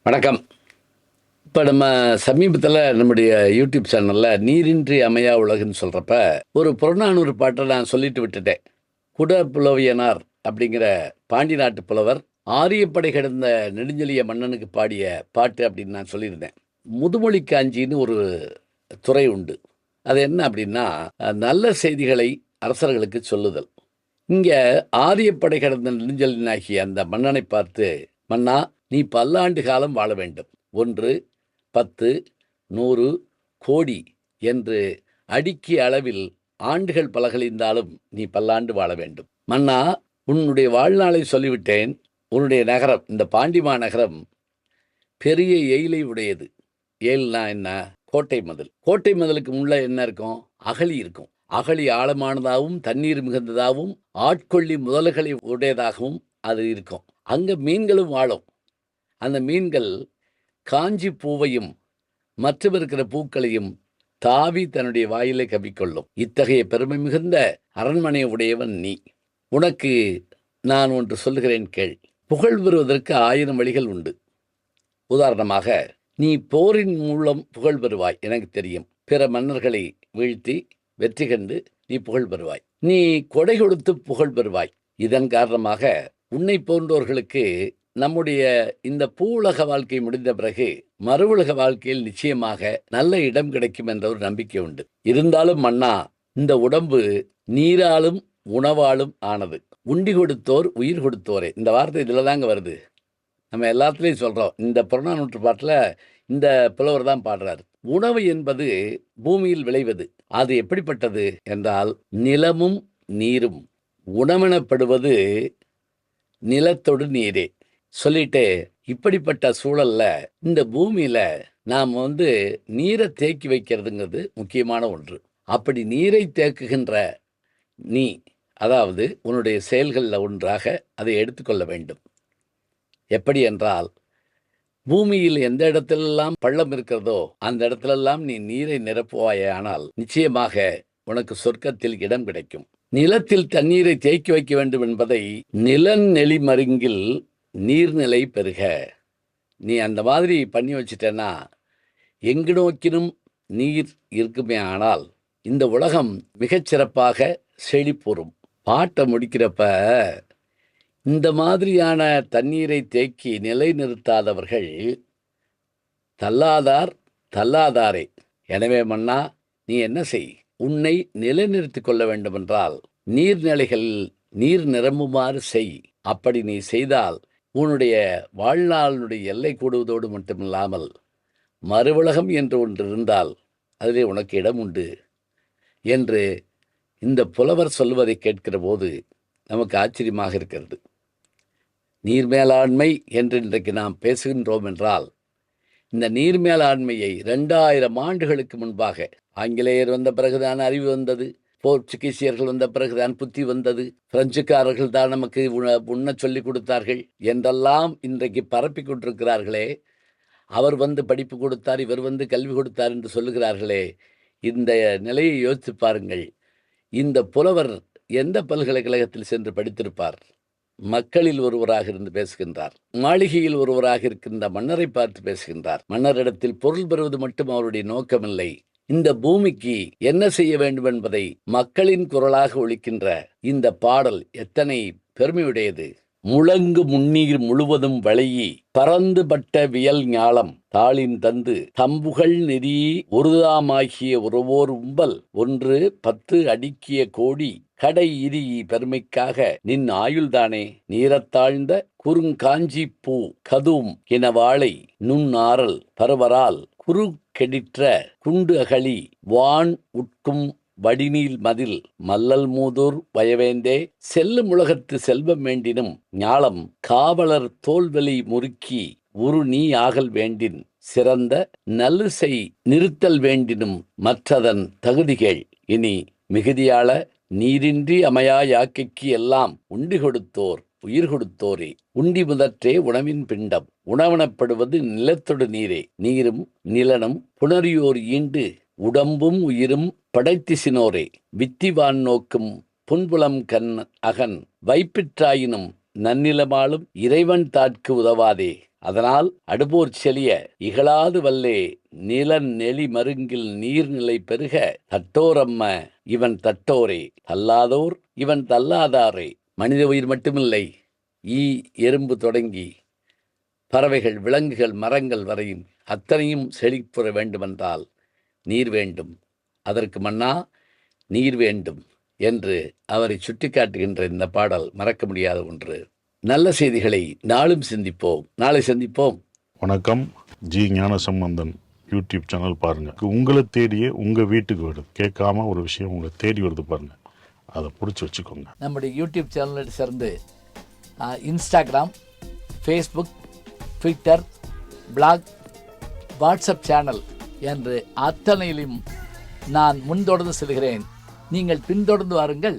வணக்கம். இப்போ நம்ம சமீபத்தில் நம்முடைய யூடியூப் சேனலில் நீரின்றி அமையா உலகுன்னு சொல்கிறப்ப ஒரு புறநானூறு பாட்டை நான் சொல்லிட்டு விட்டுட்டேன். குடப்புலவியனார் அப்படிங்கிற பாண்டி நாட்டு புலவர் ஆரியப்படை கிடந்த நெடுஞ்செழிய மன்னனுக்கு பாடிய பாட்டு அப்படின்னு நான் சொல்லியிருந்தேன். முதுமொழி காஞ்சின்னு ஒரு துறை உண்டு. அது என்ன அப்படின்னா, நல்ல செய்திகளை அரசர்களுக்கு சொல்லுதல். இங்கே ஆரியப்படை கிடந்த நெடுஞ்செழியனாகிய அந்த மன்னனை பார்த்து, மன்னா, நீ பல்லாண்டு காலம் வாழ வேண்டும். 1, 10, 100, கோடி என்று அடுக்கிய அளவில் ஆண்டுகள் பல கழிந்தாலும் நீ பல்லாண்டு வாழ வேண்டும். மன்னா, உன்னுடைய வாழ்நாளை சொல்லிவிட்டேன். உன்னுடைய நகரம், இந்த பாண்டிமா நகரம் பெரிய எயிலை உடையது. எயில்னா என்ன? கோட்டை மதில். கோட்டை மதிலுக்கு உள்ள என்ன இருக்கும்? அகழி இருக்கும். அகழி ஆழமானதாகவும் தண்ணீர் மிகுந்ததாகவும் ஆட்கொள்ளி முதல்களை உடையதாகவும் அது இருக்கும். அங்கே மீன்களும் வாழும். அந்த மீன்கள் காஞ்சி பூவையும் மற்றும் இருக்கிற பூக்களையும் தாவி தன்னுடைய வாயிலை கவிக்கொள்ளும். இத்தகைய பெருமை மிகுந்த அரண்மனை உடையவன் நீ. உனக்கு நான் ஒன்று சொல்லுகிறேன் கேள். புகழ் பெறுவதற்கு 1000 வழிகள் உண்டு. உதாரணமாக, நீ போரின் மூலம் புகழ் பெறுவாய், எனக்கு தெரியும். பிற மன்னர்களை வீழ்த்தி வெற்றி கண்டு நீ புகழ் பெறுவாய். நீ கொடை கொடுத்து புகழ் பெறுவாய். இதன் காரணமாக உன்னை போன்றோர்களுக்கு நம்முடைய இந்த பூவுலக வாழ்க்கை முடிந்த பிறகு மறு உலக வாழ்க்கையில் நிச்சயமாக நல்ல இடம் கிடைக்கும் என்ற ஒரு நம்பிக்கை உண்டு. இருந்தாலும் மன்னா, இந்த உடம்பு நீராலும் உணவாலும் ஆனது. உண்டி கொடுத்தோர் உயிர் கொடுத்தோரே. இந்த வார்த்தை இதில் தாங்க வருது. நம்ம எல்லாத்துலேயும் சொல்கிறோம். இந்த புறநானூற்று பாட்டில் இந்த புலவர் தான் பாடுறார். உணவு என்பது பூமியில் விளைவது. அது எப்படிப்பட்டது என்றால், நிலமும் நீரும். உணவெனப்படுவது நிலத்தொடு நீரே. சொல்லிட்டு, இப்படிப்பட்ட சூழல்ல இந்த பூமியில நாம் நீரை தேக்கி வைக்கிறதுங்கிறது முக்கியமான ஒன்று. அப்படி நீரை தேக்குகின்ற நீ, அதாவது உன்னுடைய செயல்களில் ஒன்றாக அதை எடுத்துக்கொள்ள வேண்டும். எப்படி என்றால், பூமியில் எந்த இடத்திலெல்லாம் பள்ளம் இருக்கிறதோ அந்த இடத்திலெல்லாம் நீ நீரை நிரப்புவாயே, ஆனால் நிச்சயமாக உனக்கு சொர்க்கத்தில் இடம் கிடைக்கும். நிலத்தில் தண்ணீரை தேக்கி வைக்க வேண்டும் என்பதை நிலநெளி மருங்கில் நீர்நிலை பெருக. நீ அந்த மாதிரி பண்ணி வச்சிட்டேன்னா எங்கு நோக்கினும் நீர் இருக்குமே, ஆனால் இந்த உலகம் மிகச்சிறப்பாக செழிப்புறும். பாட்டை முடிக்கிறப்ப, இந்த மாதிரியான தண்ணீரை தேக்கி நிலைநிறுத்தாதவர்கள் தள்ளாதார் தள்ளாதாரே. எனவே மன்னா, நீ என்ன செய்? உன்னை நிலைநிறுத்தி கொள்ள வேண்டுமென்றால் நீர்நிலைகளில் நீர் நிரம்புமாறு செய். அப்படி நீ செய்தால் உன்னுடைய வாழ்நாளுடைய எல்லை கூடுவதோடு மட்டுமில்லாமல் மறு உலகம் என்று ஒன்று இருந்தால் அதிலே உனக்கு இடம் உண்டு என்று இந்த புலவர் சொல்வதை கேட்கிற போது நமக்கு ஆச்சரியமாக இருக்கிறது. நீர் மேலாண்மை என்று இன்றைக்கு நாம் பேசுகின்றோம் என்றால், இந்த நீர் மேலாண்மையை 2000 ஆண்டுகளுக்கு முன்பாக ஆங்கிலேயர் வந்த பிறகுதான் அறிவு வந்தது. போர்ச்சுகீசியர்கள் வந்த பிறகுதான் புத்தி வந்தது. பிரெஞ்சுக்காரர்கள் தான் நமக்கு உண்ண சொல்லி கொடுத்தார்கள் என்றெல்லாம் இன்றைக்கு பரப்பி கொண்டிருக்கிறார்களே. அவர் படிப்பு கொடுத்தார், இவர் கல்வி கொடுத்தார் என்று சொல்லுகிறார்களே. இந்த நிலையை யோசித்து பாருங்கள். இந்த புலவர் எந்த பல்கலைக்கழகத்தில் சென்று படித்திருப்பார்? மக்களில் ஒருவராக இருந்து பேசுகின்றார். மாளிகையில் ஒருவராக இருக்கின்ற மன்னரை பார்த்து பேசுகின்றார். மன்னரிடத்தில் பொருள் பெறுவது மட்டும் அவருடைய நோக்கமில்லை. இந்த பூமிக்கு என்ன செய்ய வேண்டும் என்பதை மக்களின் குரலாக ஒலிக்கின்ற இந்த பாடல் எத்தனை பெருமையுடையது. முழங்கு முன்னீர் முழுவதும் வளையி பறந்து பட்ட வியல் ஞாலம் தாளின் தந்து தம்புகள் நெறி ஒருதாமாகிய உறவோர் உம்பல் 1, 10 அடுக்கிய கோடி கடை இரி பெருமைக்காக நின் ஆயுள்தானே. நீரத்தாழ்ந்த குறுங்காஞ்சி பூ கதும் கிணவாளை நுண்ணாரல் பருவரால் குறு கெடிற்ற குண்டு அகழி வான் உட்கும் வடிநீல் மதில் மல்லல் மூதூர் வயவேந்தே. செல்லும் உலகத்து செல்வம் வேண்டினும் ஞாலம் காவலர் தோல்வெளி முறுக்கி உரு நீ ஆகல் வேண்டின் சிறந்த நல்லுசை நிறுத்தல் வேண்டினும் மற்றதன் தகுதிகள். இனி மிகுதியாள நீரின்றி அமையா யாக்கைக்கு எல்லாம் உண்டி கொடுத்தோர் உயிர் கொடுத்தோரே. உண்டி முதற்றே உணவின் பிண்டம். உணவனப்படுவது நிலத்தொடு நீரே. நீரும் நிலனும் புணரியோர் ஈண்டு உடம்பும் உயிரும் படைத்திசினோரே. வித்திவான் நோக்கும் புன்புலம் கண் அகன் வைப்பிற்றாயினும் நன்னிலமாலும் இறைவன் தாட்கு உதவாதே. அதனால் அடுபோர் செலிய இகழாது வல்லே நிலன் நெளி மருங்கில் நீர்நிலை பெருக தட்டோரம்ம இவன் தட்டோரே தல்லாதோர் இவன் தல்லாதாரே. மனித உயிர் மட்டுமில்லை, ஈ எறும்பு தொடங்கி பறவைகள், விலங்குகள், மரங்கள் வரையும் அத்தனையும் செழிப்புற வேண்டுமென்றால் நீர் வேண்டும். அதற்கு மன்னா நீர் வேண்டும் என்று அவரை சுட்டிக்காட்டுகின்ற இந்த பாடல் மறக்க முடியாத ஒன்று. நல்ல செய்திகளை நாளும் சிந்திப்போம். நாளை சந்திப்போம். வணக்கம். ஜி ஞானசம்பந்தன் யூடியூப் சேனல் பாருங்க. உங்களை தேடியே உங்க வீட்டுக்கு வருது. கேட்காம ஒரு விஷயம் உங்களை தேடி வருது பாருங்க, அதை பிடிச்சி வச்சுக்கோங்க. நம்முடைய யூடியூப் சேனலை சேர்ந்து Instagram, Facebook, Twitter, blog, WhatsApp channel என்று அத்தனையிலும் நான் முன்தொடர்ந்து செல்கிறேன். நீங்கள் பின்தொடர்ந்து வாருங்கள்.